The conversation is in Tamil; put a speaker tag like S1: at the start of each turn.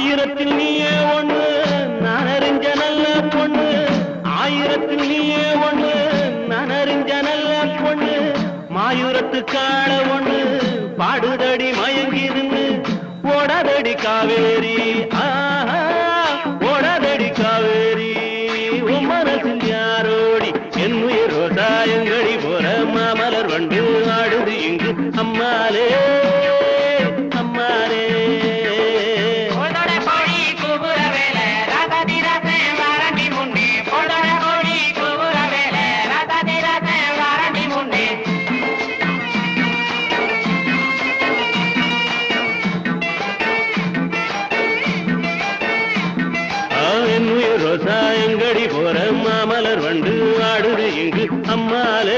S1: ஆயிரத்தில் நீயே ஒண்ணு நான் அறிஞ்ச நல்ல பொண்ணு ஆயிரத்தில் நீயே ஒண்ணு நான் அறிஞ்ச நல்ல பொண்ணு மாயூரத்து காள ஒண்ணு பாடுதடி மயங்கிருந்து ஓடதடி காவேரி ஓடதடி காவேரி உன் மனசில் யாரோடி என் உயிர் ரோசாயங்கடி போற மாமலர் வண்டு ஆடுது இங்கு அம்மாலே அம்மாலே ரோசாயங்கடி போற மாமலர் வண்டு ஆடுது இங்கு அம்மாலே